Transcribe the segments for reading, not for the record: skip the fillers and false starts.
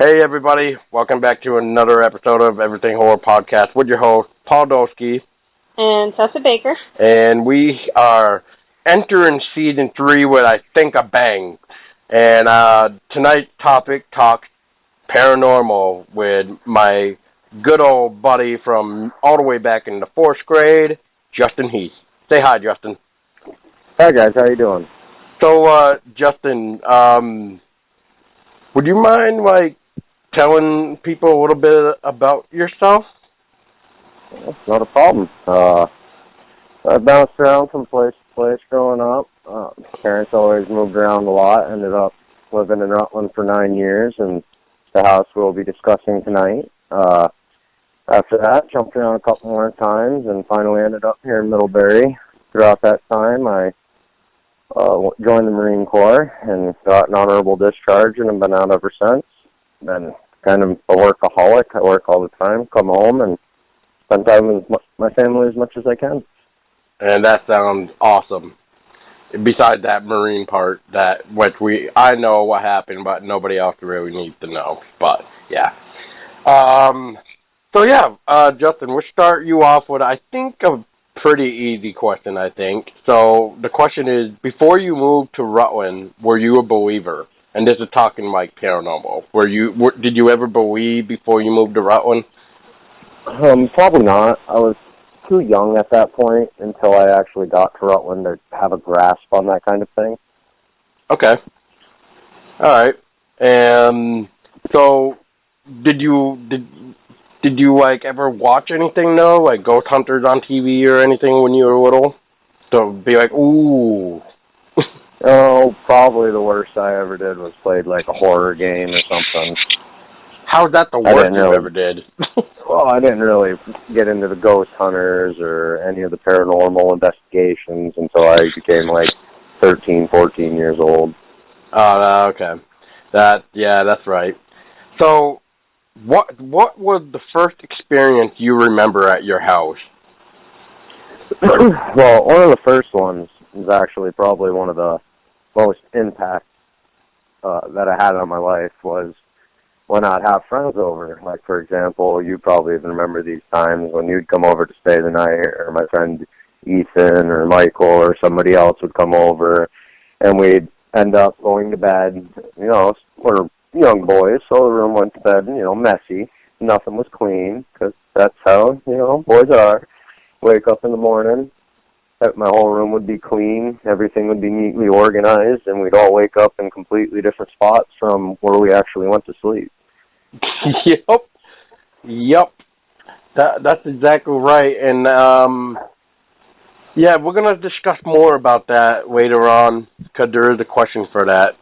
Hey everybody, welcome back to another episode of Everything Horror Podcast with your host, Paul Dolsky. And Tessa Baker. And we are entering season 3 with, I think, a bang. And tonight's topic talks paranormal with my good old buddy from all the way back in the 4th grade, Justin Heath. Say hi, Justin. Hi guys, how you doing? So, Justin, would you mind, telling people a little bit about yourself? Not a problem. I bounced around from place to place growing up. Parents always moved around a lot. Ended up living in Rutland for 9 years, and the house we'll be discussing tonight. After that, jumped around a couple more times, and finally ended up here in Middlebury. Throughout that time, I joined the Marine Corps and got an honorable discharge, and have been out ever since. Been kind of a workaholic. I work all the time, come home, and spend time with my family as much as I can. And that sounds awesome. Besides that Marine part, I know what happened, but nobody else really needs to know. But yeah. Justin, we'll start you off with, I think, a pretty easy question, I think. So the question is, before you moved to Rutland, were you a believer? And this is talking paranormal. Did you ever believe before you moved to Rutland? Probably not. I was too young at that point until I actually got to Rutland to have a grasp on that kind of thing. Okay. All right. And so, did you ever watch anything though, like Ghost Hunters on TV or anything when you were little? So be like, ooh. Oh, probably the worst I ever did was played like a horror game or something. How's that the worst you ever did? Well, I didn't really get into the Ghost Hunters or any of the paranormal investigations until I became 13, 14 years old. Oh, okay. That's right. So, what was the first experience you remember at your house? Well, one of the first ones was actually probably one of the most impact that I had on my life was when I'd have friends over. Like, for example, you probably even remember these times when you'd come over to stay the night, or my friend Ethan or Michael or somebody else would come over, and we'd end up going to bed. You know, we're young boys, so the room went to bed, messy. Nothing was clean, because that's how, boys are. Wake up in the morning, my whole room would be clean, everything would be neatly organized, and we'd all wake up in completely different spots from where we actually went to sleep. Yep. That's exactly right. And, we're going to discuss more about that later on, because there is a question for that.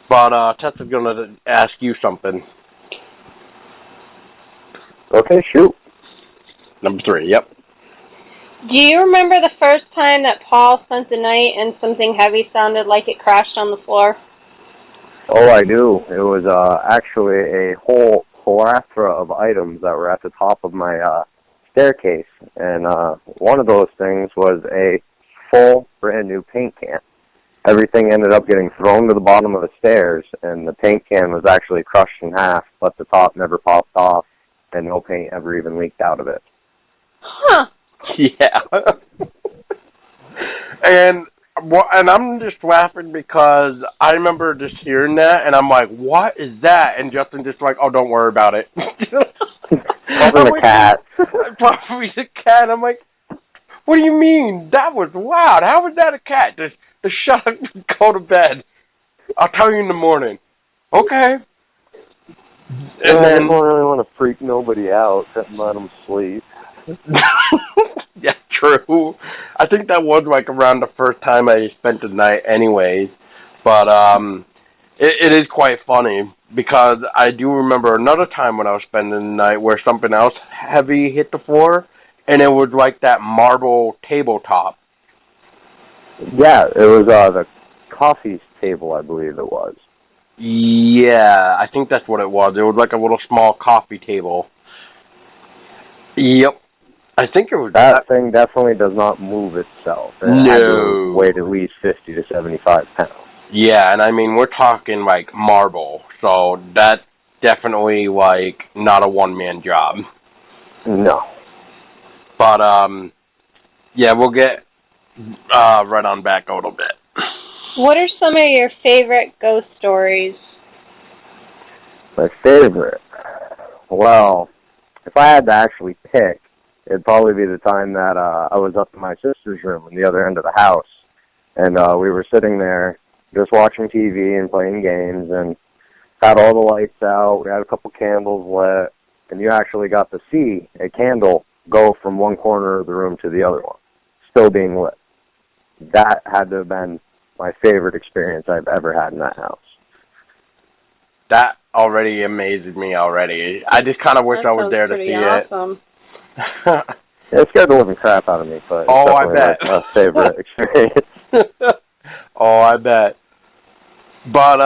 But Tessa's going to ask you something. Okay, shoot. Number 3, yep. Do you remember the first time that Paul spent the night and something heavy sounded like it crashed on the floor? Oh, I do. It was actually a whole plethora of items that were at the top of my staircase. And one of those things was a full, brand new paint can. Everything ended up getting thrown to the bottom of the stairs, and the paint can was actually crushed in half, but the top never popped off, and no paint ever even leaked out of it. Huh. Yeah. and I'm just laughing because I remember just hearing that, and I'm like, what is that? And Justin just like, oh, don't worry about it. Probably a cat. Probably a cat. I'm like, what do you mean? That was loud. How was that a cat? Just shut up and go to bed. I'll tell you in the morning. Okay. And I don't really want to freak nobody out, except let them sleep. Yeah, true. I think that was around the first time I spent the night anyways. But it is quite funny because I do remember another time when I was spending the night where something else heavy hit the floor, and it was like that marble tabletop. Yeah, it was the coffee table, I believe it was. Yeah, I think that's what it was. It was like a little small coffee table. Yep. I think it was that thing definitely does not move itself. It had to weigh at least 50 to 75 pounds. Yeah, and I mean, we're talking like marble, so that definitely, like, not a one-man job. No. But, yeah, we'll get right on back a little bit. What are some of your favorite ghost stories? My favorite? Well, if I had to actually pick, it'd probably be the time that I was up in my sister's room in the other end of the house. And we were sitting there just watching TV and playing games and had all the lights out. We had a couple candles lit. And you actually got to see a candle go from one corner of the room to the other one, still being lit. That had to have been my favorite experience I've ever had in that house. That already amazes me already. I just kind of wish I was there to see awesome. it. It scared the living crap out of me, but oh, I it's bet. my favorite experience. Oh, I bet. But,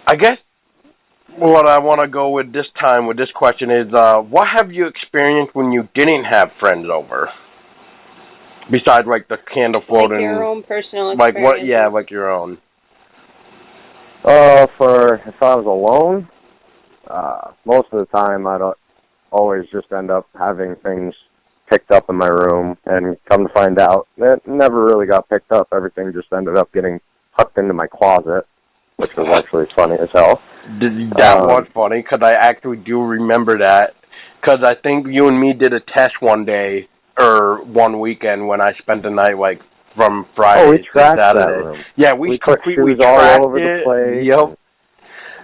I guess what I want to go with this time with this question is, what have you experienced when you didn't have friends over? Besides, like, the candle floating. Like your own personal experience. Like, what? Yeah, like your own. For if I was alone, most of the time I'd always just end up having things picked up in my room, and come to find out, it never really got picked up. Everything just ended up getting tucked into my closet, which was actually funny as hell. That was funny, because I actually do remember that, because I think you and me did a test one day, or one weekend, when I spent the night, like, from Friday to Saturday. That room. Yeah, we put completely shoes all over the place. Yep.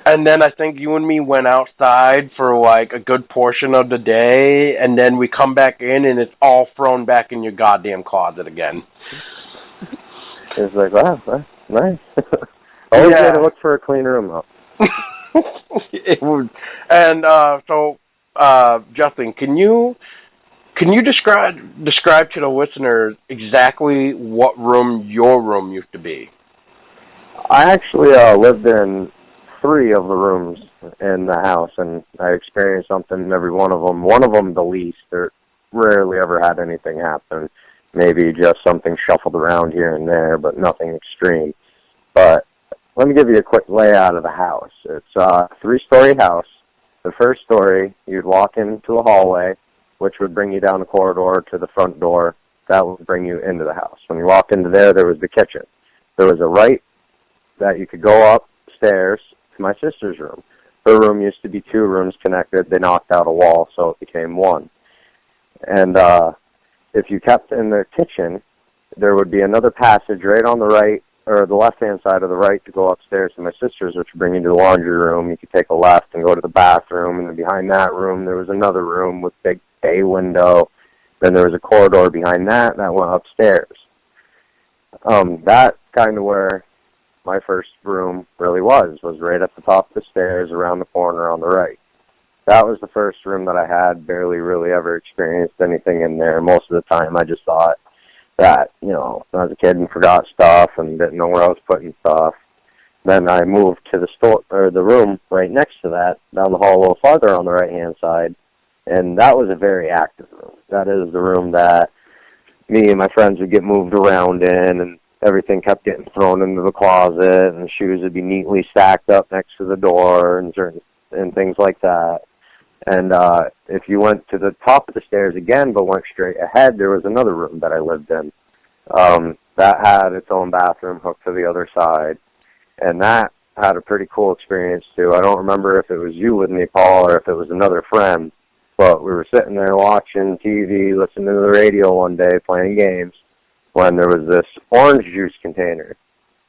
And then I think you and me went outside for, like, a good portion of the day, and then we come back in, and it's all thrown back in your goddamn closet again. It's like, wow, that's nice. Always had to look for a clean room, though. It was, and so, Justin, can you describe to the listeners exactly what room your room used to be? I actually lived in 3 of the rooms in the house, and I experienced something in every one of them. One of them the least. There rarely ever had anything happen. Maybe just something shuffled around here and there, but nothing extreme. But let me give you a quick layout of the house. It's a 3-story house. The first story, you'd walk into a hallway, which would bring you down the corridor to the front door. That would bring you into the house. When you walked into there was the kitchen. There was a right that you could go upstairs to my sister's room. Her room used to be 2 rooms connected. They knocked out a wall, so it became 1. And if you kept in the kitchen, there would be another passage right on the right, or the left-hand side of the right, to go upstairs to my sister's, which would bring you to the laundry room. You could take a left and go to the bathroom, and then behind that room there was another room with big bay window. Then there was a corridor behind that went upstairs. That kind of where my first room really was right at the top of the stairs around the corner on the right. That was the first room that I had. Barely really ever experienced anything in there. Most of the time I just thought that, I was a kid and forgot stuff and didn't know where I was putting stuff. Then I moved to the room right next to that, down the hall a little farther on the right-hand side, and that was a very active room. That is the room that me and my friends would get moved around in, and everything kept getting thrown into the closet, and shoes would be neatly stacked up next to the door and things like that. And if you went to the top of the stairs again but went straight ahead, there was another room that I lived in. That had its own bathroom hooked to the other side, and that had a pretty cool experience too. I don't remember if it was you with me, Paul, or if it was another friend, but we were sitting there watching TV, listening to the radio one day, playing games, when there was this orange juice container.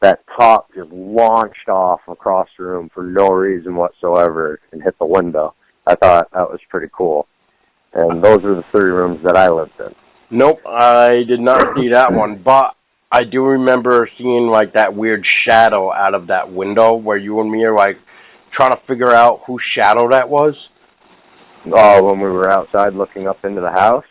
That top just launched off across the room for no reason whatsoever and hit the window. I thought that was pretty cool. And those were the 3 rooms that I lived in. Nope, I did not see that one, but I do remember seeing, like, that weird shadow out of that window where you and me are, like, trying to figure out whose shadow that was. Oh, when we were outside looking up into the house?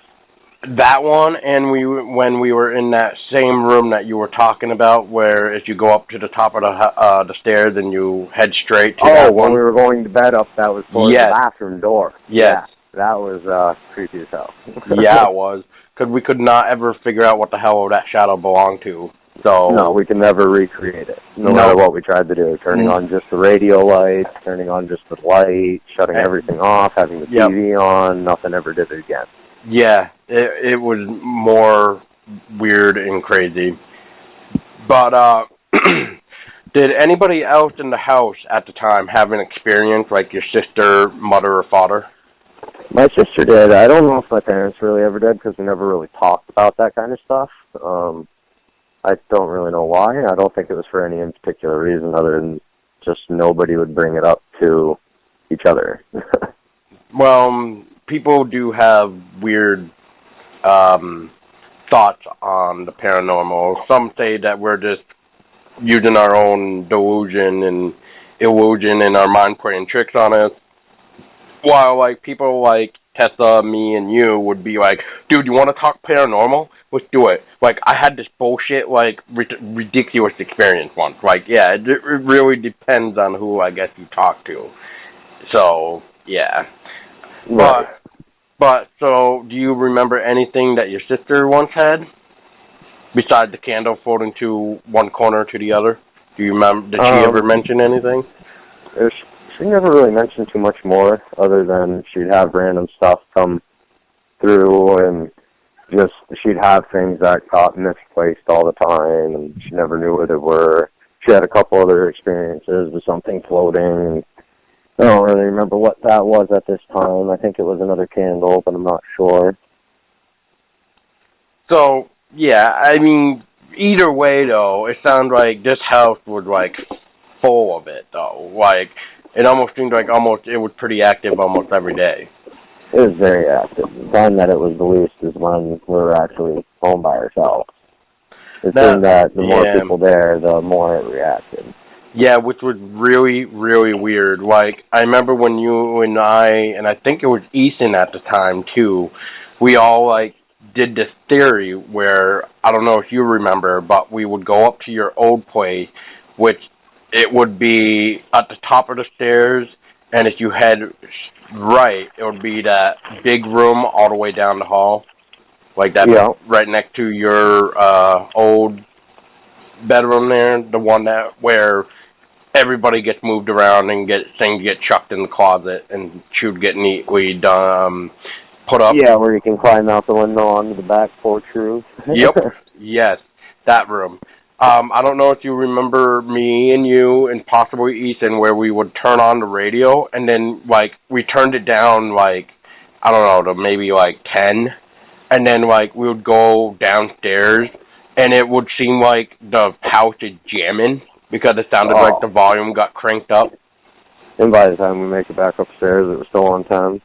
That one, and when we were in that same room that you were talking about, where if you go up to the top of the stairs and you head straight to that one. When we were going to bed up, that was towards the bathroom door. Yes. Yeah, that was creepy as hell. Yeah, it was, because we could not ever figure out what the hell that shadow belonged to. So no, we can never recreate it, no matter what we tried to do. Turning on just the radio lights, turning on just the light, shutting everything off, having the TV on, nothing ever did it again. Yeah, it was more weird and crazy. But did anybody else in the house at the time have an experience, like your sister, mother, or father? My sister did. I don't know if my parents really ever did, because we never really talked about that kind of stuff. I don't really know why. I don't think it was for any in particular reason other than just nobody would bring it up to each other. Well, people do have weird thoughts on the paranormal. Some say that we're just using our own delusion and illusion and our mind playing tricks on us. While, like, people like Tessa, me, and you would be like, dude, you want to talk paranormal? Let's do it. Like, I had this bullshit, like, ridiculous experience once. Like, yeah, it really depends on who, I guess, you talk to. So, yeah. Right. But, so, do you remember anything that your sister once had? Besides the candle floating to one corner to the other? Do you remember, did she ever mention anything? She never really mentioned too much more, other than she'd have random stuff come through, and just she'd have things that got misplaced all the time, and she never knew where they were. She had a couple other experiences with something floating. I don't really remember what that was at this time. I think it was another candle, but I'm not sure. So, yeah, I mean, either way, though, it sounds like this house was, like, full of it, though. Like, it almost seemed like it was pretty active almost every day. It was very active. The time that it was the least is when we were actually home by ourselves. It seemed that the more people there, the more it reacted. Yeah, which was really, really weird. Like, I remember when you and I think it was Ethan at the time, too, we all, like, did this theory where, I don't know if you remember, but we would go up to your old place, which it would be at the top of the stairs, and if you head right, it would be that big room all the way down the hall. Like that, right next to your old bedroom there, the one where everybody gets moved around and things get chucked in the closet and should get neatly put up. Yeah, where you can climb out the window onto the back porch roof. Yep. Yes, that room. I don't know if you remember me and you and possibly Ethan, where we would turn on the radio and then, like, we turned it down, like, I don't know, to maybe, like, 10. And then, like, we would go downstairs and it would seem like the house is jamming because it sounded like the volume got cranked up. And by the time we make it back upstairs, it was still on 10.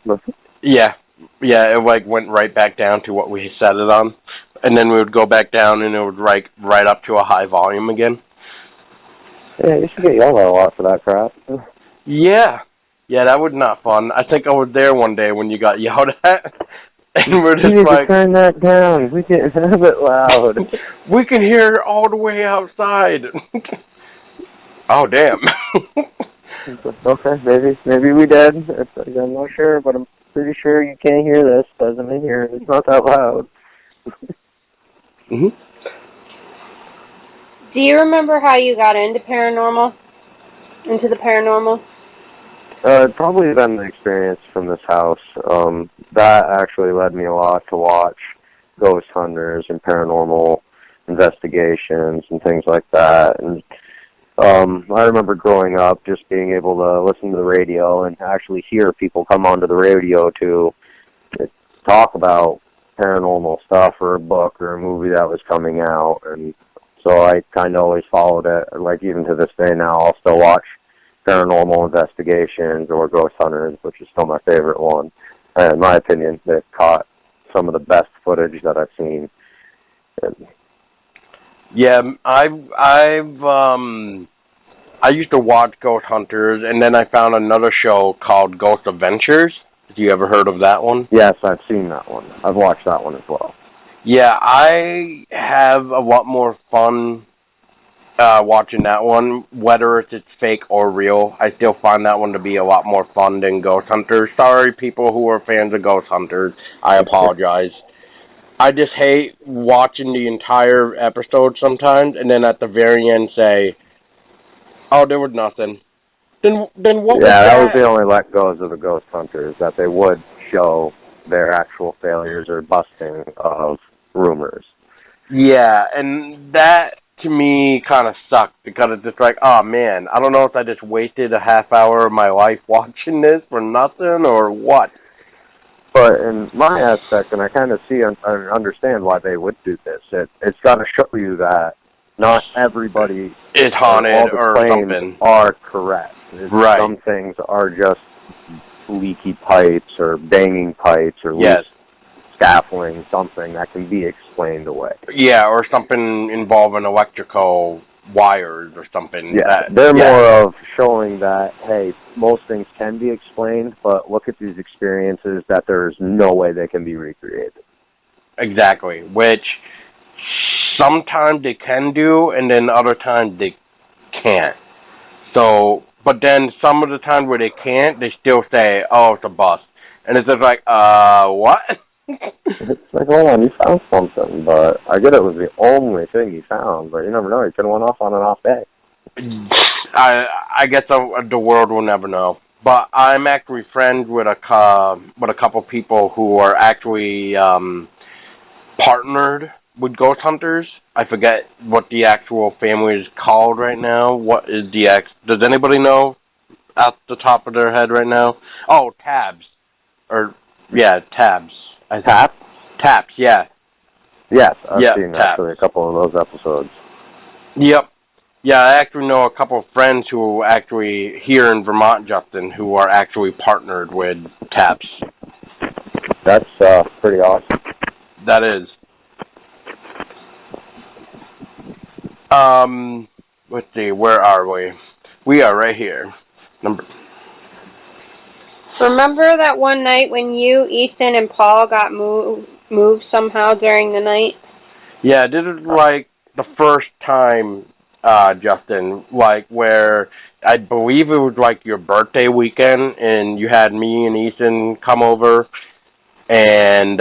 Yeah, it, like, went right back down to what we set it on. And then we would go back down, and it would right up to a high volume again. Yeah, you should get yelled at a lot for that crap. Yeah, that was not fun. I think I was there one day when you got yelled at, and we're just like, turn that down. We get a bit loud. We can hear it all the way outside. Oh, damn. Okay, maybe we did. I'm not sure, but I'm pretty sure you can't hear this. Doesn't mean it's not that loud. Mm-hmm. Do you remember how you got into the paranormal? It'd probably been the experience from this house. That actually led me a lot to watch ghost hunters and paranormal investigations and things like that. And I remember growing up just being able to listen to the radio and actually hear people come onto the radio to talk about paranormal stuff or a book or a movie that was coming out. And so I kind of always followed it. Like, even to this day now, I'll still watch paranormal investigations or ghost hunters, which is still my favorite one. And in my opinion, they've caught some of the best footage that I've seen. Yeah, I used to watch Ghost Hunters, and then I found another show called Ghost Adventures. Have you ever heard of that one? Yes, I've seen that one. I've watched that one as well. Yeah, I have a lot more fun watching that one, whether it's fake or real. I still find that one to be a lot more fun than Ghost Hunters. Sorry, people who are fans of Ghost Hunters. I apologize. I just hate watching the entire episode sometimes, and then at the very end say, "Oh, there was nothing." Then what was that? Yeah, that was the only let goes of the ghost hunters, that they would show their actual failures or busting of rumors. Yeah, and that to me kind of sucked because it's just like, oh man, I don't know if I just wasted a half hour of my life watching this for nothing or what. But in my aspect, and I kind of see and understand why they would do this, it's got to show you that not everybody is haunted all the or claims something are correct. Right. Some things are just leaky pipes or banging pipes or yes. loose scaffolding, something that can be explained away. Yeah, or something involving electrical wires or something. Yeah, they're more of showing that, hey, most things can be explained, but look at these experiences that there's no way they can be recreated. Exactly, which sometimes they can do, and then other times they can't. So, but then some of the times where they can't, they still say, oh, it's a bust. And it's just like, what? It's like, hold on, you found something, but I get it was the only thing you found, but you never know. You could have went off on an off day. I guess the world will never know. But I'm actually friends with a couple people who are actually partnered with ghost hunters. I forget what the actual family is called right now. What is the does anybody know at the top of their head right now? Oh, Tabs. Tabs. Taps, yeah. Yes, I've seen actually a couple of those episodes. Yep. Yeah, I actually know a couple of friends who actually here in Vermont, Justin, who are actually partnered with Taps. That's pretty awesome. That is. Let's see, where are we? We are right here. Remember that one night when you, Ethan, and Paul got moved somehow during the night? Yeah, this is like the first time, Justin, like where I believe it was like your birthday weekend, and you had me and Ethan come over, and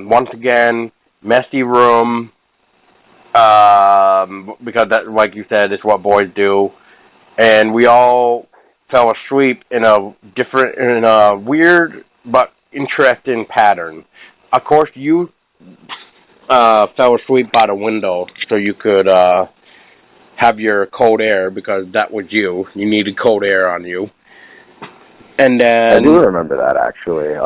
once again, messy room, because that, like you said, is what boys do, and we all fell asleep in a weird but interesting pattern. Of course, you fell asleep by the window so you could have your cold air, because that was you. You needed cold air on you. And then I do remember that, actually.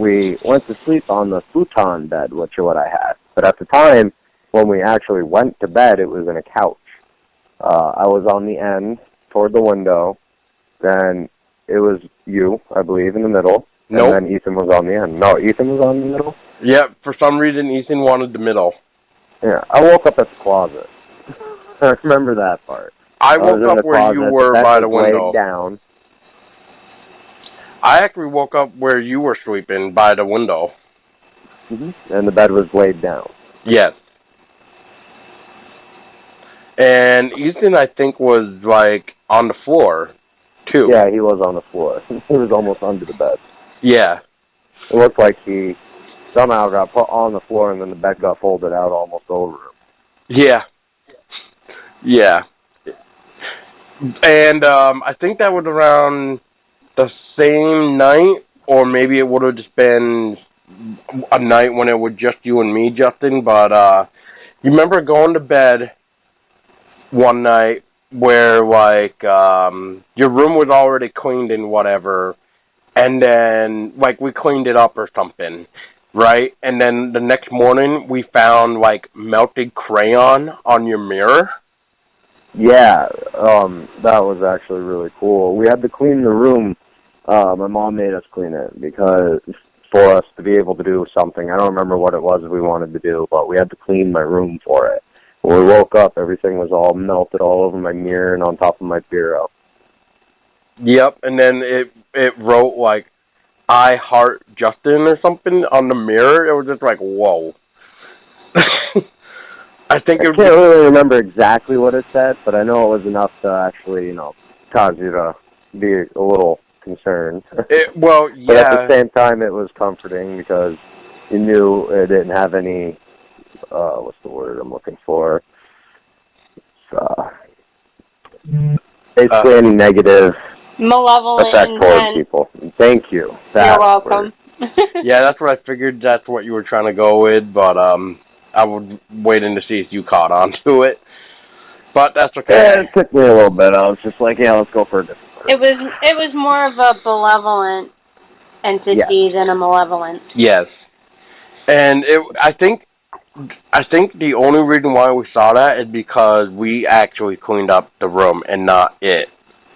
We went to sleep on the futon bed, which is what I had. But at the time, when we actually went to bed, it was in a couch. I was on the end toward the window. Then it was you, I believe, in the middle. Nope. And then Ethan was on the end. No, Ethan was on the middle? Yeah, for some reason, Ethan wanted the middle. Yeah, I woke up at the closet. I remember that part. I woke up where you were by the window. Down. I actually woke up where you were sleeping by the window. Mm-hmm. And the bed was laid down. Yes. And Ethan, I think, was like on the floor, too. Yeah, he was on the floor. He was almost under the bed. Yeah. It looked like he somehow got put on the floor and then the bed got folded out almost over him. Yeah. Yeah. And I think that was around the same night, or maybe it would have just been a night when it was just you and me, Justin, but you remember going to bed one night where, like, your room was already cleaned and whatever, and then, like, we cleaned it up or something, right? And then the next morning, we found, like, melted crayon on your mirror. Yeah, that was actually really cool. We had to clean the room. My mom made us clean it because for us to be able to do something. I don't remember what it was we wanted to do, but we had to clean my room for it. When we woke up, everything was all melted all over my mirror and on top of my bureau. Yep, and then it wrote, like, I heart Justin or something on the mirror. It was just like, whoa. I can't really remember exactly what it said, but I know it was enough to actually, cause you to be a little concerned. Well, yeah. But at the same time, it was comforting because you knew it didn't have any what's the word I'm looking for? Basically any negative malevolent effect towards intent. people. Thank you. You're welcome. Yeah, that's what I figured. That's what you were trying to go with, but I was waiting to see if you caught on to it. But that's okay. Yeah, it took me a little bit. I was just like, yeah, let's go for a different word. It was more of a benevolent entity than a malevolent. Yes. And I think the only reason why we saw that is because we actually cleaned up the room and not it.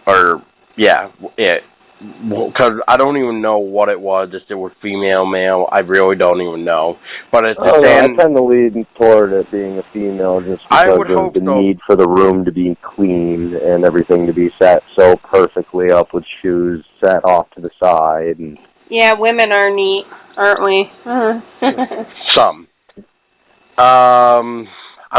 Or, yeah, it. Because I don't even know what it was, if it was female, male, I really don't even know. But it's I tend to lean toward it being a female just because of the need for the room to be clean and everything to be set so perfectly up with shoes set off to the side. And yeah, women are neat, aren't we? Some. I'm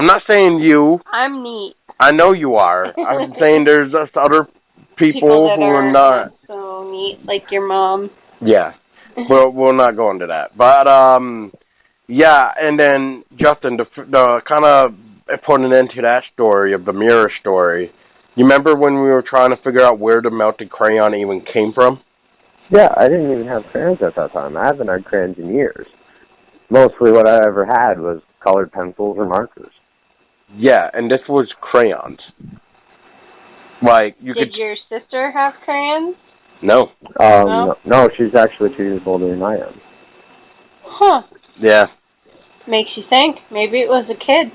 not saying you. I'm neat. I know you are. I'm saying there's just other people who are not so neat, like your mom. Yeah, we'll not go into that. But yeah, and then Justin, the kind of putting an end to that story of the mirror story. You remember when we were trying to figure out where the melted crayon even came from? Yeah, I didn't even have crayons at that time. I haven't had crayons in years. Mostly what I ever had was colored pencils or markers. Yeah, and this was crayons. Like Did your sister have crayons? No. No, she's actually 2 years older than I am. Huh. Yeah. Makes you think. Maybe it was a kid.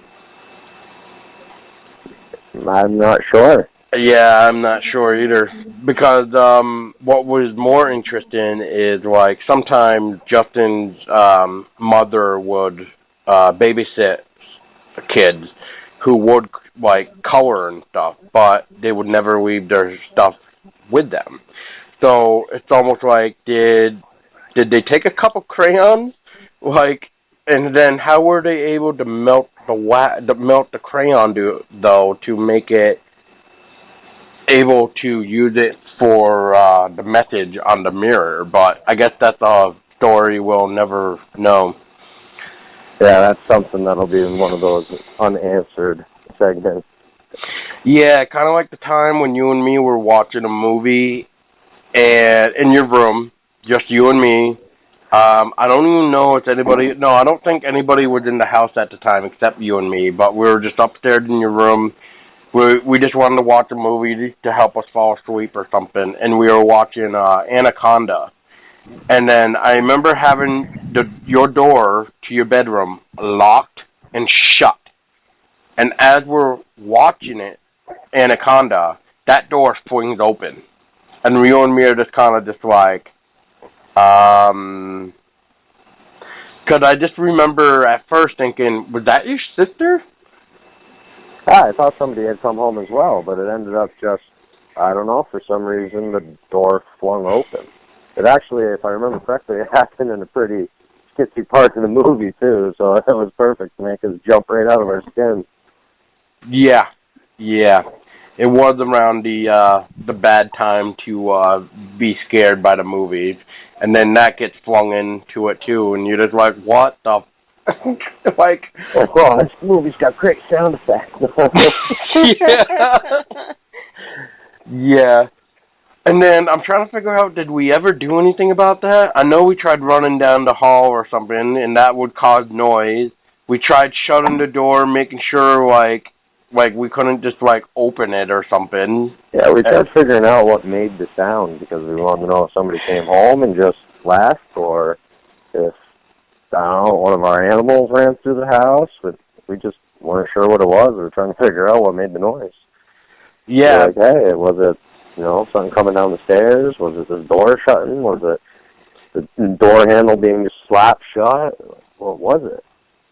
I'm not sure. Yeah, I'm not sure either. Because what was more interesting is, like, sometimes Justin's mother would babysit kids who would, like, color and stuff, but they would never leave their stuff with them. So it's almost like, did they take a couple crayons, like, and then how were they able to melt the crayon to make it able to use it for the message on the mirror? But I guess that's a story we'll never know. Yeah, that's something that'll be in one of those unanswered segments. Yeah, kind of like the time when you and me were watching a movie and in your room, just you and me. I don't even know if anybody... No, I don't think anybody was in the house at the time except you and me, but we were just upstairs in your room. We just wanted to watch a movie to help us fall asleep or something, and we were watching Anaconda. And then I remember having your door to your bedroom locked and shut. And as we're watching it, Anaconda, that door swings open. And you and me are just kind of just like, because I just remember at first thinking, was that your sister? I thought somebody had come home as well, but it ended up just, I don't know, for some reason the door flung open. It actually, if I remember correctly, it happened in a pretty skitsy part of the movie, too, so it was perfect to make us jump right out of our skins. Yeah. It was around the bad time to be scared by the movies, and then that gets flung into it, too, and you're just like, what the like, oh, this movie's got great sound effects. Yeah. And then I'm trying to figure out, did we ever do anything about that? I know we tried running down the hall or something, and that would cause noise. We tried shutting the door, making sure, like we couldn't just, like, open it or something. Yeah, we tried figuring out what made the sound, because we wanted to know if somebody came home and just left, or if, I don't know, one of our animals ran through the house, but we just weren't sure what it was. We were trying to figure out what made the noise. Yeah. Like, hey, was it, something coming down the stairs? Was it the door shutting? Was it the door handle being just slapped shut? What was it?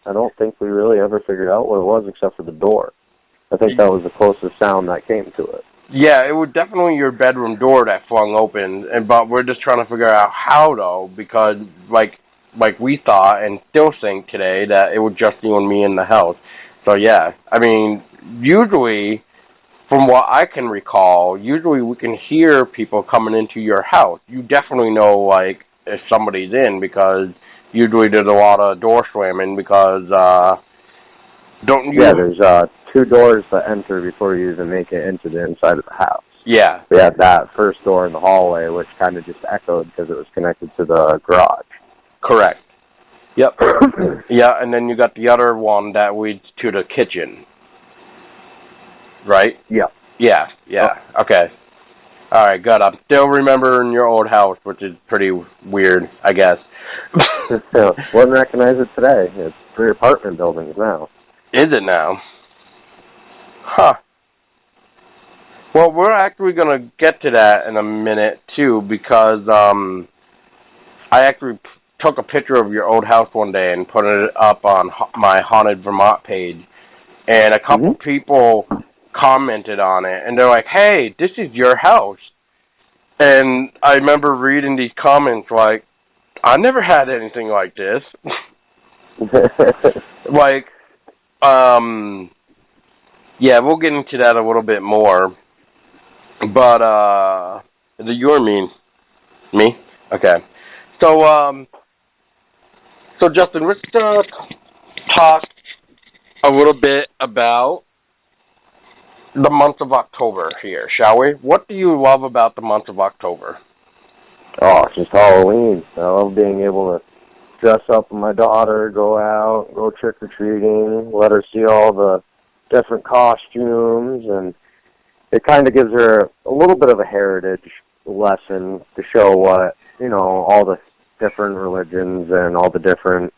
I don't think we really ever figured out what it was except for the door. I think that was the closest sound that came to it. Yeah, it was definitely your bedroom door that flung open, but we're just trying to figure out how, though, because, like we thought and still think today that it was just you and me in the house. So, yeah, I mean, usually, from what I can recall, usually we can hear people coming into your house. You definitely know, like, if somebody's in, because usually there's a lot of door slamming because Don't you? Yeah, there's 2 doors to enter before you even make it into the inside of the house. Yeah. We had that first door in the hallway, which kind of just echoed because it was connected to the garage. Correct. Yep. Yeah, and then you got the other one that leads to the kitchen. Right? Yeah. Yeah. Okay. All right, good. I'm still remembering your old house, which is pretty weird, I guess. Wouldn't recognize it today. It's 3 apartment buildings now. Is it now? Huh. Well, we're actually going to get to that in a minute, too, because I actually took a picture of your old house one day and put it up on my Haunted Vermont page, and a couple people commented on it, and they're like, hey, this is your house. And I remember reading these comments like, I never had anything like this. Like, yeah, we'll get into that a little bit more. But, is it you or me? Me? Okay. So Justin, let's talk a little bit about the month of October here, shall we? What do you love about the month of October? Oh, it's just Halloween. I love being able to dress up with my daughter, go out, go trick-or-treating, let her see all the different costumes, and it kind of gives her a little bit of a heritage lesson to show what, all the different religions and all the different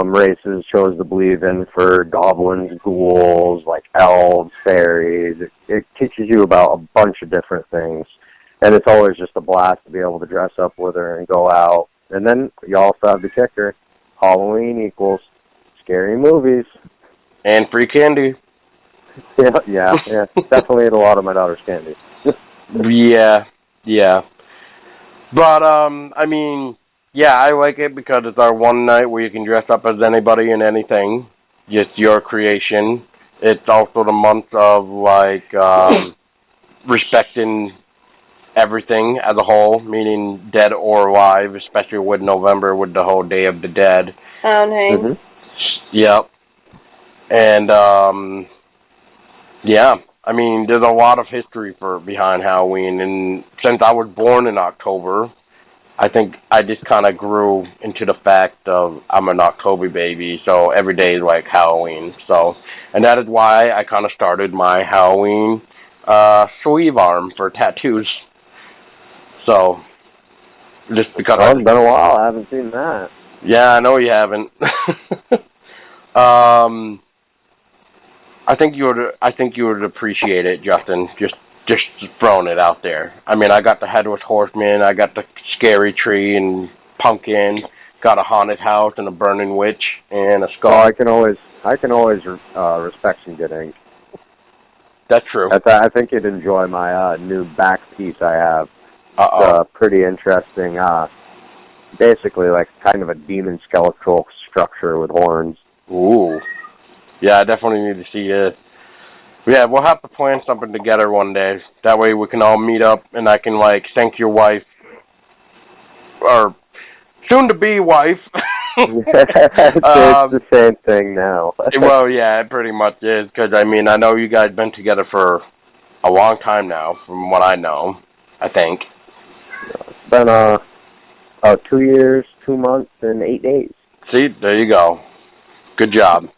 races chose to believe in, for goblins, ghouls, like elves, fairies. It teaches you about a bunch of different things, and it's always just a blast to be able to dress up with her and go out. And then you also have the kicker: Halloween equals scary movies and free candy. Yeah. Definitely ate a lot of my daughter's candy. Yeah. But I mean, yeah, I like it because it's our one night where you can dress up as anybody and anything. Just your creation. It's also the month of, like, respecting everything as a whole, meaning dead or alive, especially with November, with the whole Day of the Dead. Samhain. Yep. And, yeah, I mean, there's a lot of history behind Halloween, and since I was born in October, I think I just kind of grew into the fact of I'm an October baby, so every day is like Halloween. So, and that is why I kind of started my Halloween sleeve arm for tattoos. So, just because it's been a while, I haven't seen that. Yeah, I know you haven't. I think you would appreciate it, Justin. Just throwing it out there. I mean, I got the Headless Horseman, I got the Scary Tree and Pumpkin, got a haunted house and a burning witch and a skull. Oh, I can always respect some good ink. That's true. I think you'd enjoy my new back piece I have. Uh-oh. It's pretty interesting. Basically, like kind of a demon skeletal structure with horns. Ooh. Yeah, I definitely need to see this. Yeah, we'll have to plan something together one day. That way we can all meet up and I can, like, thank your wife, or soon-to-be wife. It's the same thing now. Well, yeah, it pretty much is, because, I mean, I know you guys been together for a long time now, from what I know, I think. It's been 2 years, 2 months, and 8 days. See, there you go. Good job.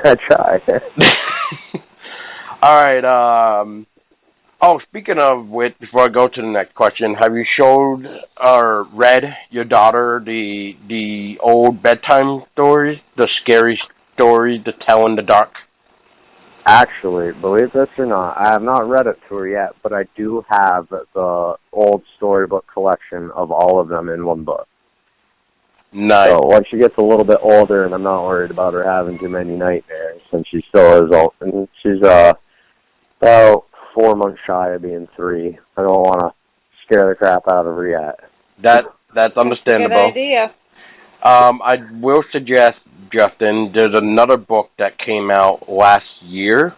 I try. All right. Speaking of which, before I go to the next question, have you showed or read your daughter the old bedtime stories, the scary stories to tell in the dark? Actually, believe this or not, I have not read it to her yet, but I do have the old storybook collection of all of them in one book. Nice. So once she gets a little bit older, and I'm not worried about her having too many nightmares, since she still is old, and she's about 4 months shy of being 3. I don't want to scare the crap out of her yet. That's understandable. Good idea. I will suggest, Justin, there's another book that came out last year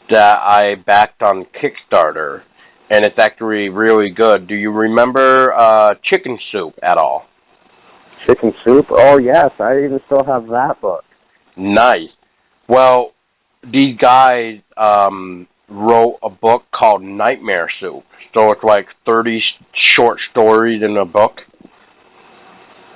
that I backed on Kickstarter, and it's actually really good. Do you remember Chicken Soup at all? Chicken Soup? Oh, yes. I even still have that book. Nice. Well, these guys wrote a book called Nightmare Soup. So it's like 30 short stories in a book.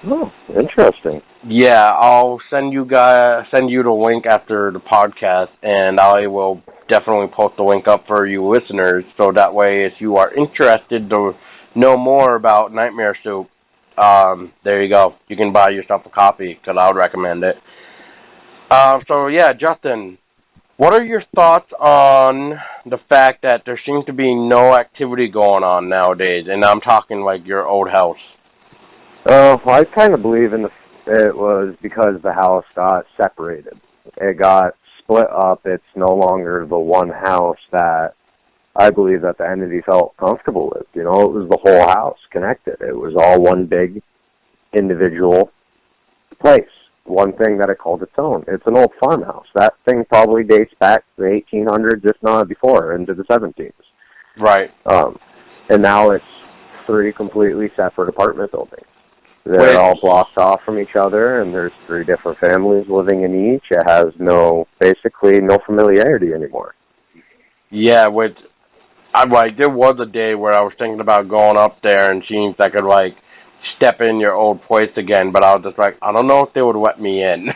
Oh, interesting. Yeah, I'll send you the link after the podcast, and I will definitely post the link up for you listeners, so that way if you are interested to know more about Nightmare Soup, there you go. You can buy yourself a copy, because I would recommend it. So yeah, Justin, what are your thoughts on the fact that there seems to be no activity going on nowadays, and I'm talking like your old house? Well, I kind of believe it was because the house got separated. It got split up. It's no longer the one house that I believe that the entity felt comfortable with. You know, it was the whole house connected. It was all one big individual place. One thing that it called its own. It's an old farmhouse. That thing probably dates back to the 1800s, if not before, into the 1700s. Right. And now it's 3 completely separate apartment buildings. They're all blocked off from each other, and there's 3 different families living in each. It has basically no familiarity anymore. Yeah, there was a day where I was thinking about going up there and seeing if I could, step in your old place again, but I was just like, I don't know if they would let me in.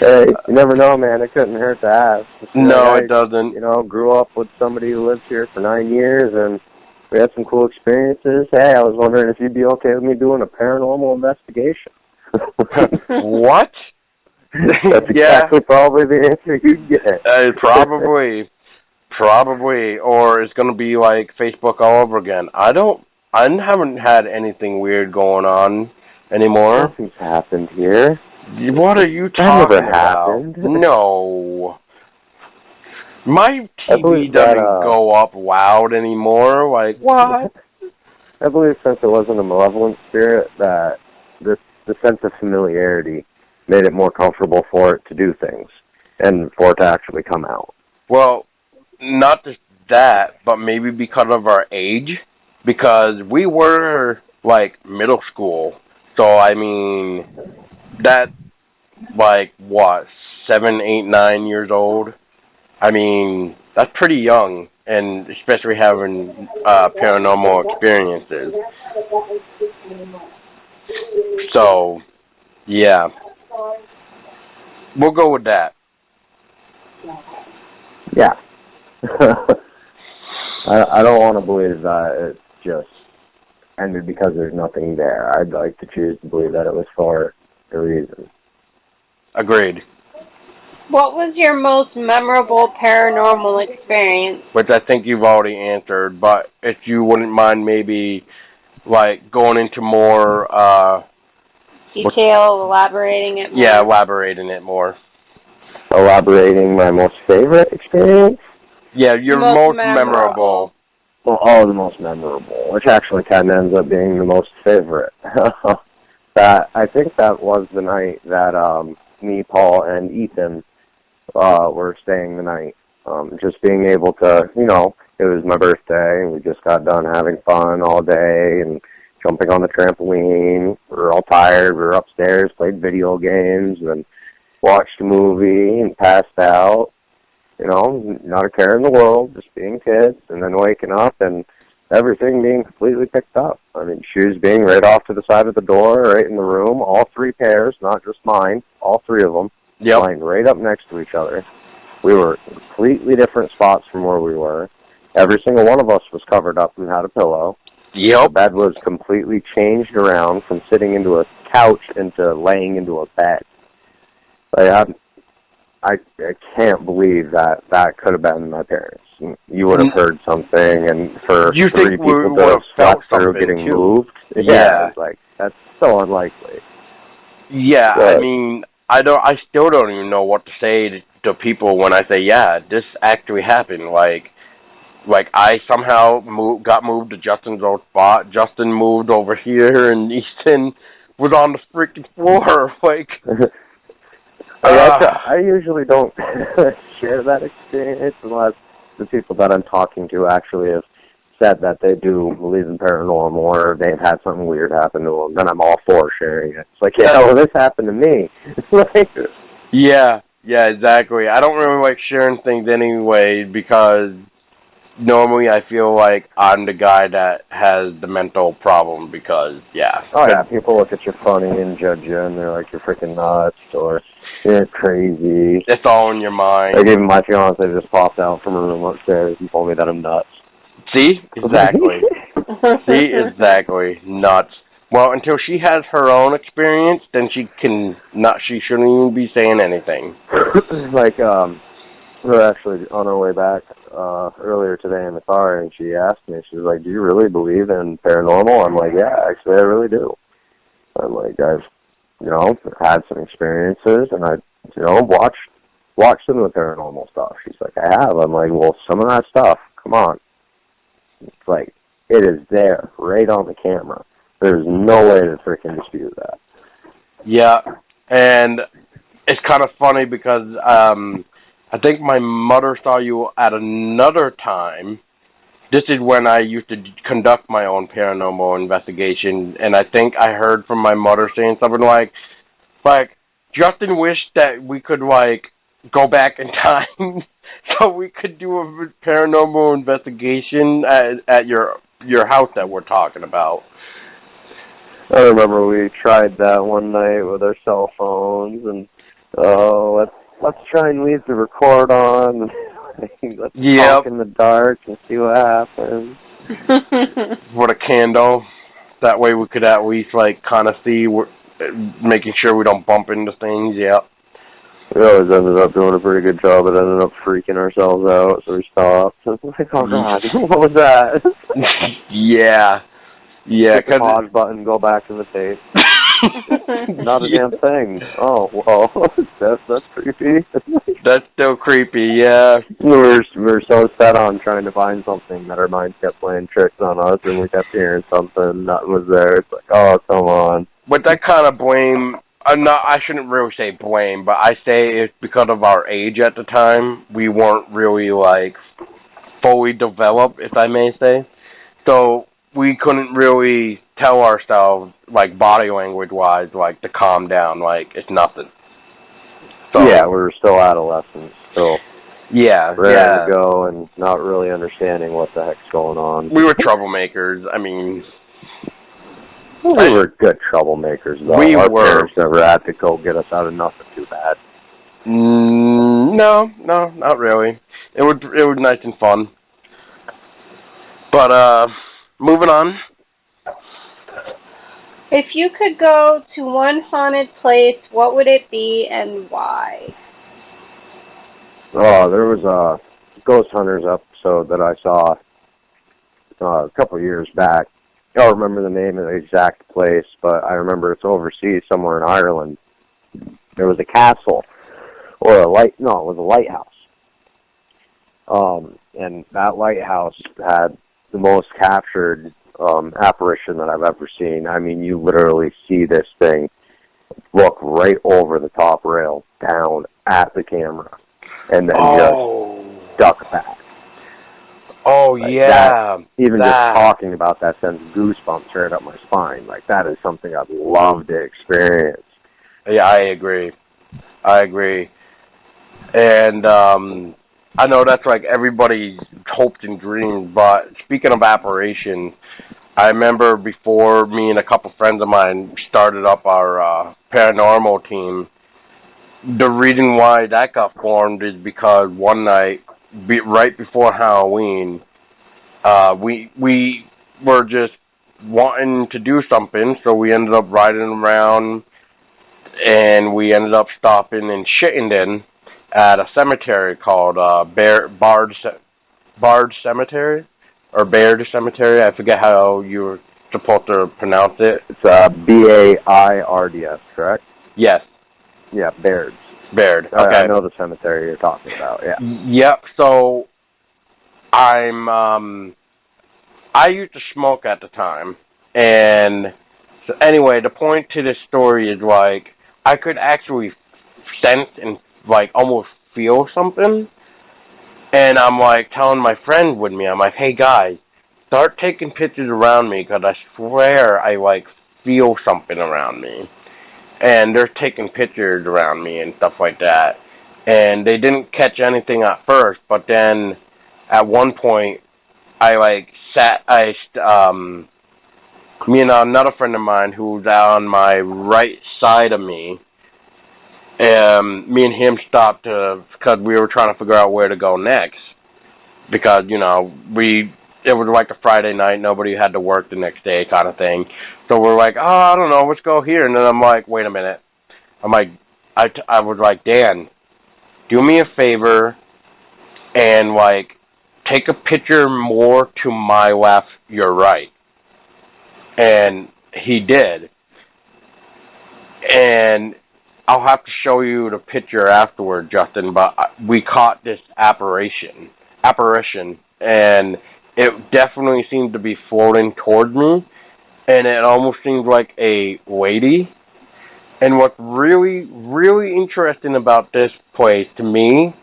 Hey, you never know, man. It couldn't hurt to ask. No, it doesn't. You know, grew up with somebody who lived here for 9 years, and we had some cool experiences. Hey, I was wondering if you'd be okay with me doing a paranormal investigation. What? That's exactly probably the answer you'd get. Probably, or it's going to be like Facebook all over again. I haven't had anything weird going on anymore. Nothing's happened here. What are you talking that never about? Happened. No. My TV doesn't go up loud anymore. Like, what? I believe since it wasn't a malevolent spirit, that the sense of familiarity made it more comfortable for it to do things and for it to actually come out. Well, not just that, but maybe because of our age. Because we were, middle school. So, I mean, that, 7, 8, 9 years old? I mean, that's pretty young, and especially having paranormal experiences. So, yeah. We'll go with that. Yeah. I don't want to believe that it's just ended because there's nothing there. I'd like to choose to believe that it was for a reason. Agreed. What was your most memorable paranormal experience? Which I think you've already answered, but if you wouldn't mind maybe, going into more... detail, elaborating it more? Yeah, elaborating it more. Elaborating my most favorite experience? Yeah, your most memorable. Well, the most memorable, which actually kind of ends up being the most favorite. I think that was the night that me, Paul, and Ethan were staying the night. Just being able to, it was my birthday, and we just got done having fun all day and jumping on the trampoline. We were all tired. We were upstairs, played video games, and watched a movie and passed out. Not a care in the world, just being kids, and then waking up and everything being completely picked up. I mean, shoes being right off to the side of the door, right in the room, all 3 pairs, not just mine, all 3 of them, lying right up next to each other. We were in completely different spots from where we were. Every single one of us was covered up and had a pillow. Yep. The bed was completely changed around from sitting into a couch into laying into a bed. I can't believe that could have been my parents. You would have heard something, and for 3 people to have slept through getting moved, that's so unlikely. Yeah, but, I mean, I still don't even know what to say to people when I say, yeah, this actually happened. I somehow got moved to Justin's old spot. Justin moved over here, and Easton was on the freaking floor. I usually don't share that experience unless the people that I'm talking to actually have said that they do believe in paranormal or they've had something weird happen to them. Then I'm all for sharing it. It's this happened to me. Yeah, Yeah, exactly. I don't really like sharing things anyway because normally I feel like I'm the guy that has the mental problem because, yeah. Oh, yeah, people look at you funny and judge you, and they're like, you're freaking nuts, or you're crazy. It's all in your mind. Like, even my fiance just popped out from her room upstairs and told me that I'm nuts. See? Exactly. See? Exactly. Nuts. Well, until she has her own experience, then she shouldn't even be saying anything. Like, we were actually on our way back earlier today in the car, and she asked me, she was like, do you really believe in paranormal? I'm like, yeah, actually, I really do. I'm like, I've, had some experiences, and I, watched some of the paranormal stuff. She's like, I have. I'm like, well, some of that stuff, come on. It's like, it is there, right on the camera. There's no way to freaking dispute that. Yeah, and it's kind of funny because I think my mother saw you at another time. This is when I used to conduct my own paranormal investigation, and I think I heard from my mother saying something like, Justin wished that we could, go back in time so we could do a paranormal investigation at your house that we're talking about. I remember we tried that one night with our cell phones, and let's try and leave the record on. Let's talk in the dark and see what happens. With a candle, that way we could at least kind of see, making sure we don't bump into things. Yeah. We always ended up doing a pretty good job. It ended up freaking ourselves out, so we stopped. Like, oh God, what was that? Yeah. Yeah, hit the pause button, go back to the tape. Not a damn thing. Oh, well, that's creepy. That's still creepy, yeah. We were so set on trying to find something that our minds kept playing tricks on us, and we kept hearing something, nothing was there. It's like, oh, come on. But that kind of blame, I shouldn't really say blame, but I say it's because of our age at the time. We weren't really, fully developed, if I may say. So we couldn't really tell ourselves, body language-wise, to calm down, it's nothing. So, yeah, we were still adolescents, still ready to go and not really understanding what the heck's going on. We were troublemakers, I mean. We were good troublemakers, though. Our parents never had to go get us out of nothing too bad. No, not really. It was nice and fun. But, moving on. If you could go to one haunted place, what would it be and why? Oh, there was a Ghost Hunters episode that I saw a couple of years back. I don't remember the name of the exact place, but I remember it's overseas somewhere in Ireland. There was a castle, or it was a lighthouse. And that lighthouse had the most captured apparition that I've ever seen. I mean, you literally see this thing look right over the top rail down at the camera, and then just duck back. Oh, yeah. Just talking about that sends goosebumps right up my spine. That is something I'd love to experience. Yeah, I agree. And I know that's everybody's hopes and dreams, but speaking of apparitions, I remember before me and a couple friends of mine started up our paranormal team, the reason why that got formed is because one night, right before Halloween, we were just wanting to do something, so we ended up riding around, and we ended up stopping in Chittenden at a cemetery called Bard Cemetery, or Baird Cemetery. I forget how you were supposed to pronounce it. It's Bairds, correct? Yes. Yeah, Baird. Okay. I know the cemetery you're talking about, yeah. Yep, so I used to smoke at the time, and so anyway, the point to this story is, I could actually sense and, almost feel something, and I'm, telling my friend with me, I'm like, hey, guys, start taking pictures around me, because I swear I, feel something around me. And they're taking pictures around me and stuff like that. and they didn't catch anything at first, but then at one point, me and another friend of mine who was on my right side of me, me and him stopped because we were trying to figure out where to go next. Because, it was like a Friday night, nobody had to work the next day kind of thing. So we're like, I don't know, let's go here. And then I'm like, wait a minute. I'm like, I was like, Dan, do me a favor and, like, take a picture more to my left, your right. And he did. And I'll have to show you the picture afterward, Justin, but we caught this apparition, and it definitely seemed to be floating toward me, and it almost seemed like a lady. And what's really, really interesting about this place to me,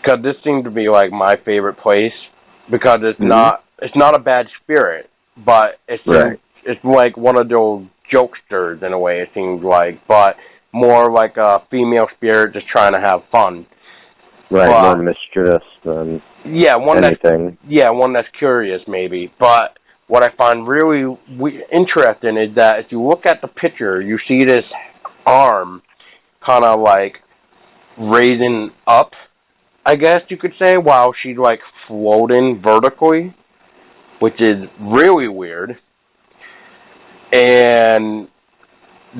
because this seemed to be like my favorite place, because it's not a bad spirit, but it's like one of those jokesters in a way, it seems like, but more like a female spirit just trying to have fun. Right, more mischievous than anything. One that's curious maybe. But what I find really interesting is that if you look at the picture, you see this arm kind of like raising up, I guess you could say, while she's like floating vertically, which is really weird. And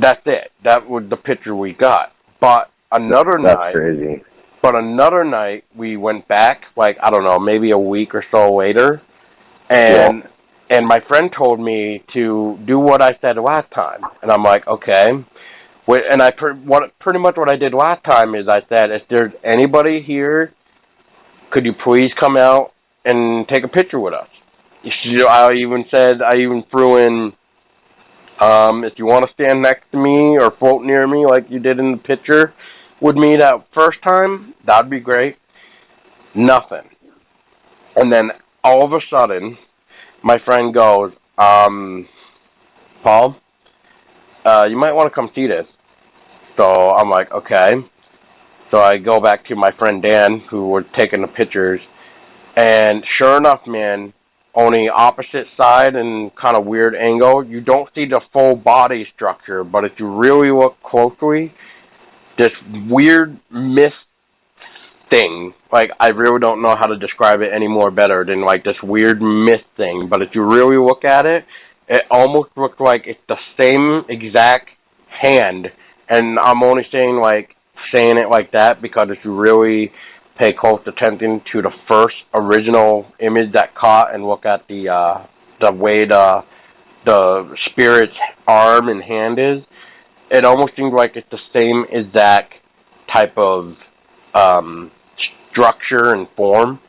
that's it. That was the picture we got. But another night, we went back, like, I don't know, maybe a week or so later, and my friend told me to do what I said last time. And I'm like, okay. And pretty much what I did last time is I said, if there's anybody here, could you please come out and take a picture with us? I even threw in, if you want to stand next to me or float near me like you did in the picture with me that first time, that'd be great. Nothing. And then all of a sudden, my friend goes, Paul, you might want to come see this. So I'm like, okay. So I go back to my friend Dan, who was taking the pictures, and sure enough, man, on the opposite side and kind of weird angle, you don't see the full body structure, but if you really look closely, this weird mist thing, like, I really don't know how to describe it any more better than, like, this weird mist thing, but if you really look at it, it almost looks like it's the same exact hand, and I'm only saying it like that because if you really pay close attention to the first original image that caught and look at the way the spirit's arm and hand is, it almost seems like it's the same exact type of structure and form.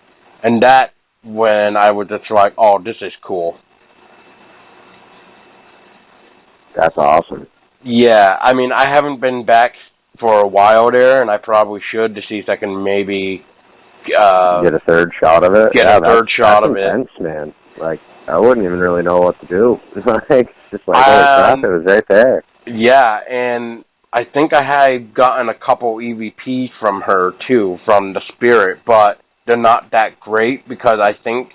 And that, when I was just like, oh, this is cool. That's awesome. Yeah, I mean, I haven't been back for a while there, and I probably should to see if I can maybe get a third shot of it. That's intense, man. Like, I wouldn't even really know what to do. Like, just like, holy crap, it was right there. Yeah, and I think I had gotten a couple EVPs from her too, from the spirit, but they're not that great because I think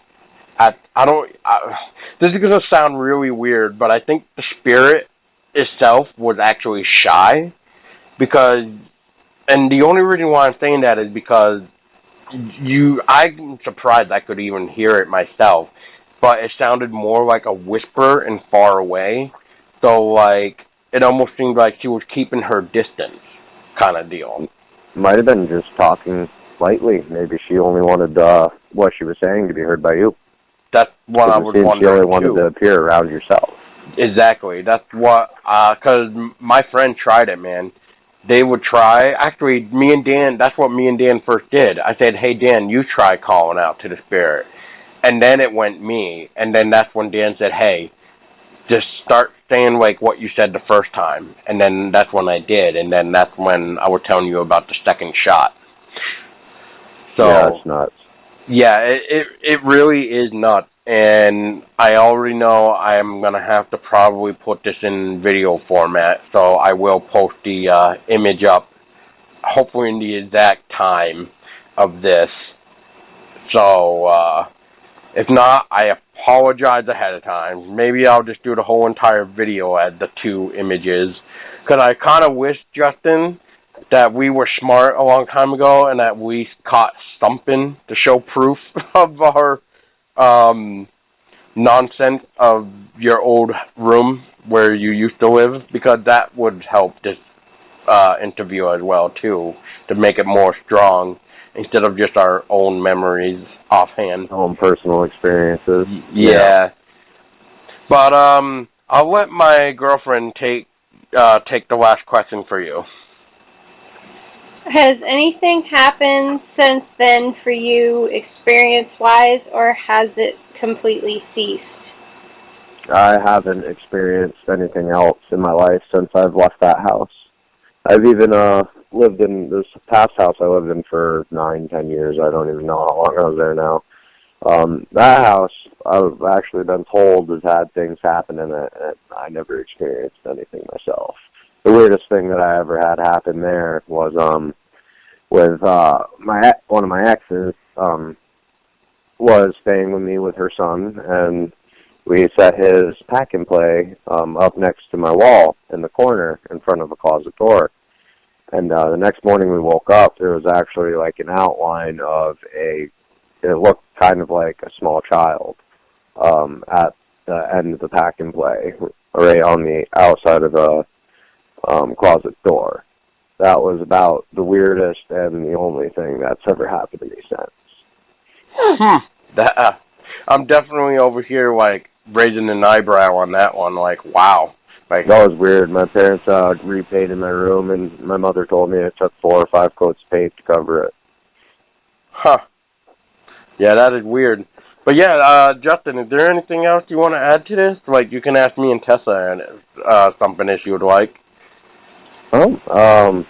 this is going to sound really weird, but I think the spirit itself was actually shy because, and the only reason why I'm saying that is because I'm surprised I could even hear it myself, but it sounded more like a whisper and far away, so like, it almost seemed like she was keeping her distance kind of deal. Might have been just talking lightly. Maybe she only wanted what she was saying to be heard by you. That's what I was wondering, she only wanted to appear around yourself. Exactly. That's what, because my friend tried it, man. They would try. Actually, that's what me and Dan first did. I said, hey, Dan, you try calling out to the spirit. And then it went me. And then that's when Dan said, hey, just start saying like what you said the first time. And then that's when I did. And then that's when I was telling you about the second shot. So, yeah, it's nuts. Yeah, it really is nuts. And I already know I'm going to have to probably put this in video format. So I will post the image up hopefully in the exact time of this. So, if not, I apologize ahead of time. Maybe I'll just do the whole entire video at the 2 images. Because I kind of wish, Justin, that we were smart a long time ago and that we caught something to show proof of our nonsense of your old room where you used to live, because that would help this interview as well, too, to make it more strong instead of just our own memories offhand. Own personal experiences. Yeah. But I'll let my girlfriend take the last question for you. Has anything happened since then for you, experience-wise, or has it completely ceased? I haven't experienced anything else in my life since I've left that house. I've even lived in this past house I lived in for 9-10 years. I don't even know how long I was there now. That house, I've actually been told has had things happen in it, and I never experienced anything myself. The weirdest thing that I ever had happen there was with one of my exes was staying with me with her son, and we set his pack and play up next to my wall in the corner in front of a closet door. And the next morning we woke up, there was actually like an outline of it looked kind of like a small child at the end of the pack and play, right on the outside of the closet door. That was about the weirdest and the only thing that's ever happened to me since. I'm definitely over here, like, raising an eyebrow on that one, like, wow. Like, that was weird. My parents repainted my room, and my mother told me it took 4 or 5 coats of paint to cover it. Huh. Yeah, that is weird. But yeah, Justin, is there anything else you want to add to this? Like, you can ask me and Tessa something if you would like. I'm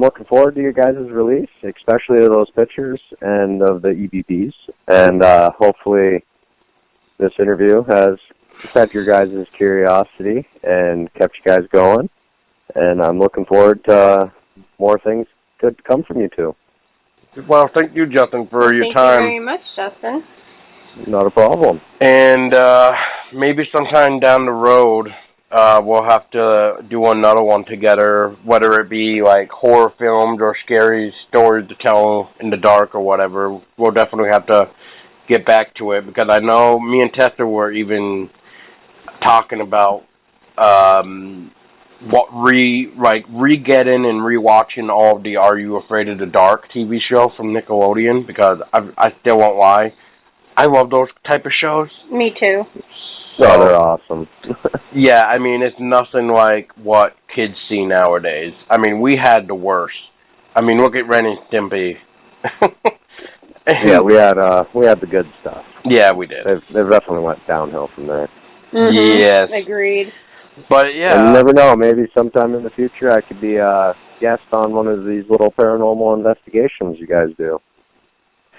looking forward to your guys' release, especially to those pictures and of the EVPs. And hopefully this interview has fed your guys' curiosity and kept you guys going. And I'm looking forward to more things to come from you two. Well, thank you, Justin, for your time. Thank you very much, Justin. Not a problem. And maybe sometime down the road, we'll have to do another one together, whether it be like horror films or scary stories to tell in the dark or whatever. We'll definitely have to get back to it, because I know me and Tessa were even talking about re-getting and re-watching all of the Are You Afraid of the Dark TV show from Nickelodeon, because I still won't lie, I love those type of shows. Me too. Oh, they're awesome. Yeah, I mean, it's nothing like what kids see nowadays. I mean, we had the worst. I mean, look at Ren and Stimpy. Yeah, we had the good stuff. Yeah, we did. They've definitely went downhill from there. Mm-hmm. Yes. Agreed. But yeah, and you never know. Maybe sometime in the future I could be a guest on one of these little paranormal investigations you guys do.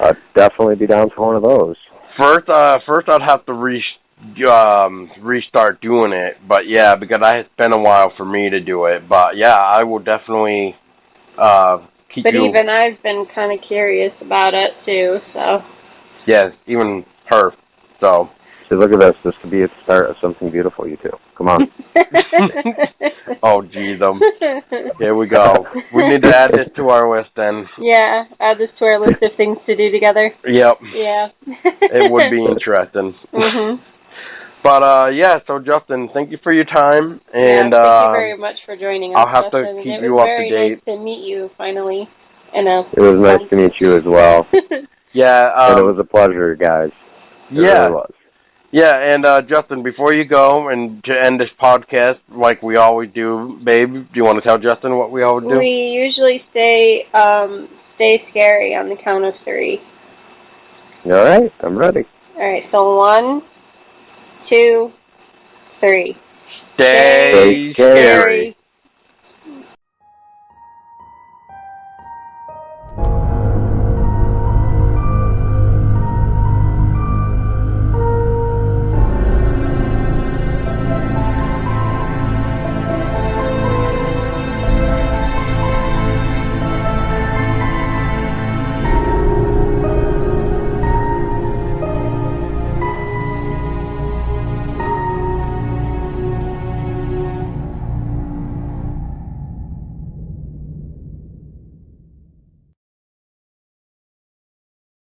I'd definitely be down for one of those. First I'd have to restart doing it. But yeah, because it's been a while for me to do it. But yeah, I will definitely keep But you. even I've been kind of curious about it too. So. Yeah, even her. So. See, look at this. This could be a start of something beautiful, you two. Come on. Oh, geez. Here we go. We need to add this to our list, then. Yeah, add this to our list of things to do together. Yep. Yeah. It would be interesting. Mhm. But, yeah, so, Justin, thank you for your time. And, thank you very much for joining us, I'll have Justin. to keep you up to date. It was very nice to meet you, finally. It was nice to meet you as well. Yeah. And it was a pleasure, guys. It really was. Yeah, and Justin, before you go, and to end this podcast, like we always do, babe, do you want to tell Justin what we always do? We usually stay scary on the count of 3. All right, I'm ready. All right, so 1, 2, 3. Stay scary.